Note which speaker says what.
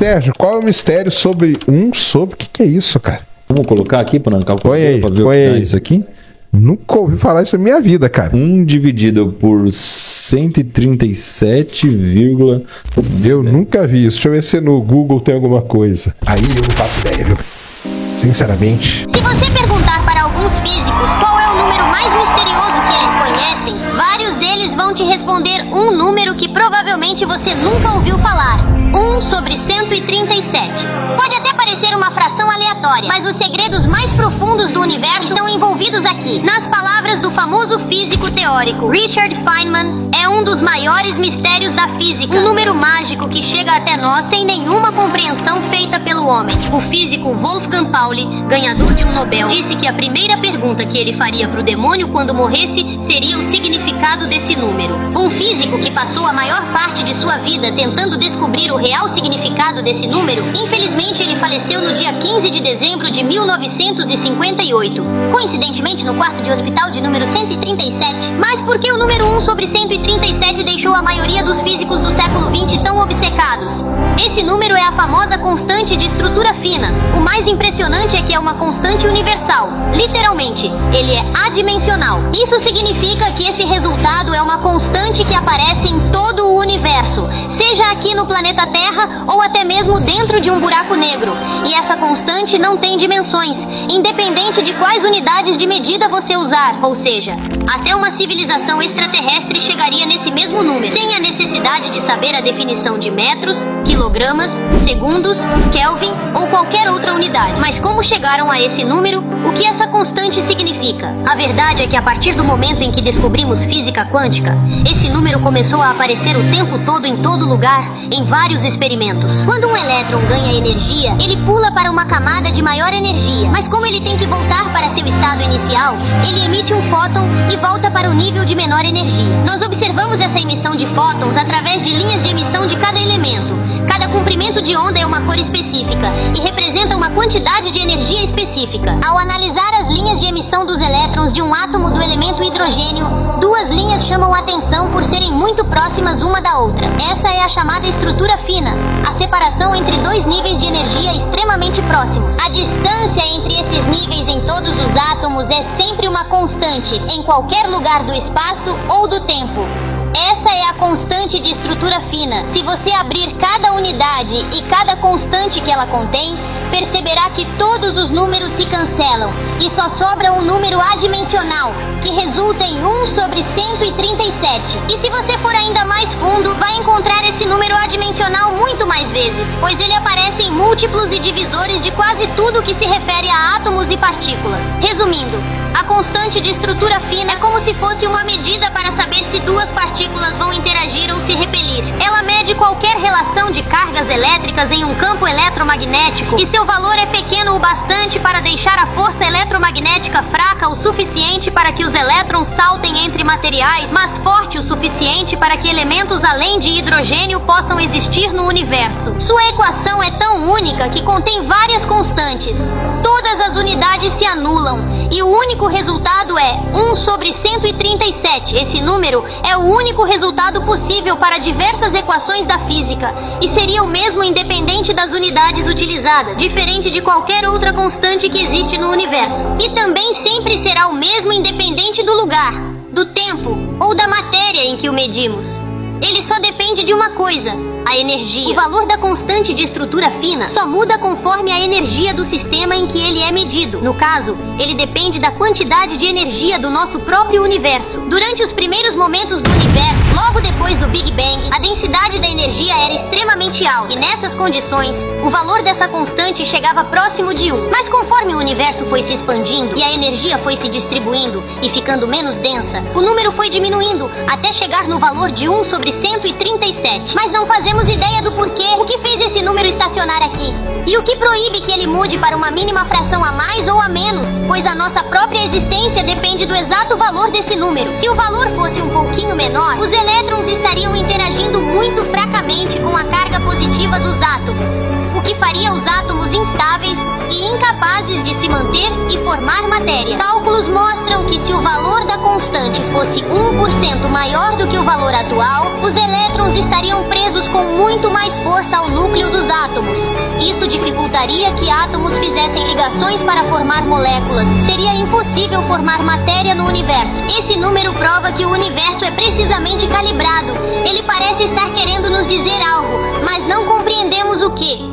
Speaker 1: Sérgio, qual é o mistério sobre o que é isso, cara?
Speaker 2: Vamos colocar aqui para não calcular para ver o que é isso aqui?
Speaker 1: Nunca ouvi falar isso na minha vida, cara.
Speaker 2: 1 dividido por 137,
Speaker 1: eu nunca vi isso. Deixa eu ver se no Google tem alguma coisa. Aí eu não faço ideia, viu? Sinceramente.
Speaker 3: Se você perguntar para alguns físicos qual é o número mais misterioso que eles conhecem, vários deles vão te responder um número que provavelmente você nunca ouviu falar. 1 sobre 137. Pode até parecer uma fração aleatória, mas os segredos mais profundos do universo estão envolvidos aqui. Nas palavras do famoso físico teórico Richard Feynman, é um dos maiores mistérios da física. Um número mágico que chega até nós sem nenhuma compreensão feita pelo homem. O físico Wolfgang Pauli, ganhador de um Nobel, disse que a primeira pergunta que ele faria para o demônio quando morresse seria o significado desse número. Um físico que passou a maior parte de sua vida tentando descobrir o real significado desse número, infelizmente ele faleceu no dia 15 de dezembro de 1958. Coincidentemente no quarto de hospital de número 137. Mas por que o número 1 sobre 137 deixou a maioria dos físicos do século XX tão obcecados? Esse número é a famosa constante de estrutura fina. O mais impressionante é que é uma constante universal. Literalmente, ele é adimensional. Isso significa que esse resultado é uma constante que aparece em todo o universo, seja aqui no planeta Terra ou até mesmo dentro de um buraco negro. E essa constante não tem dimensões, independente de quais unidades de medida você usar. Ou seja, até uma civilização extraterrestre chegaria nesse mesmo número, sem a necessidade de saber a definição de metros, quilogramas, segundos, Kelvin ou qualquer outra unidade. Mas como chegaram a esse número? O que essa constante significa? A verdade é que a partir do momento em que descobrimos física quântica, esse número começou a aparecer o tempo todo em todo lugar, em vários experimentos. Quando um elétron ganha energia, ele pula para uma camada de maior energia. Mas como ele tem que voltar para seu estado inicial, ele emite um fóton e volta para o nível de menor energia. Nós observamos essa emissão de fótons através de linhas de emissão de cada elemento. Cada comprimento de onda é uma cor específica e representa uma quantidade de energia específica. Ao analisar as linhas de emissão dos elétrons de um átomo do elemento hidrogênio, duas linhas chamam a atenção por serem muito próximas uma da outra. Essa é a chamada estrutura fina, a separação entre dois níveis de energia extremamente próximos. A distância entre esses níveis em todos os átomos é sempre uma constante, em qualquer lugar do espaço ou do tempo. Essa é a constante de estrutura fina. Se você abrir cada unidade e cada constante que ela contém, perceberá que todos os números se cancelam e só sobra um número adimensional, que resulta em 1 sobre 137. E se você for ainda mais fundo, vai encontrar esse número adimensional muito mais vezes, pois ele aparece em múltiplos e divisores de quase tudo que se refere a átomos e partículas. Resumindo, a constante de estrutura fina é como se fosse uma medida para saber se duas partículas vão interagir ou se repelir. Ela mede qualquer relação de cargas elétricas em um campo eletromagnético e seu valor é pequeno o bastante para deixar a força eletromagnética fraca o suficiente para que os elétrons saltem entre materiais, mas forte o suficiente para que elementos além de hidrogênio possam existir no universo. Sua equação é tão única que contém várias constantes. Todas as unidades se anulam e o único resultado é 1 sobre 137. Esse número é o único resultado possível para diversas equações da física e seria o mesmo independente das unidades utilizadas, diferente de qualquer outra constante que existe no universo. E também sempre será o mesmo independente do lugar, do tempo ou da matéria em que o medimos. Ele só depende de uma coisa: a energia. O valor da constante de estrutura fina só muda conforme a energia do sistema em que ele é medido. No caso, ele depende da quantidade de energia do nosso próprio universo. Durante os primeiros momentos do universo, logo depois do Big Bang, a densidade da energia era extremamente alta. E nessas condições, o valor dessa constante chegava próximo de 1. Mas conforme o universo foi se expandindo e a energia foi se distribuindo e ficando menos densa, o número foi diminuindo até chegar no valor de 1 sobre 137. Mas não fazemos ideia do porquê. O que fez esse número estacionar aqui? E o que proíbe que ele mude para uma mínima fração a mais ou a menos? Pois a nossa própria existência depende do exato valor desse número. Se o valor fosse um pouquinho menor, os elétrons estariam interagindo muito fracamente com a carga positiva dos átomos, o que faria os átomos instáveis instáveis e incapazes de se manter e formar matéria. Cálculos mostram que se o valor da constante fosse 1% maior do que o valor atual, os elétrons estariam presos com muito mais força ao núcleo dos átomos. Isso dificultaria que átomos fizessem ligações para formar moléculas. Seria impossível formar matéria no universo. Esse número prova que o universo é precisamente calibrado. Ele parece estar querendo nos dizer algo, mas não compreendemos o que.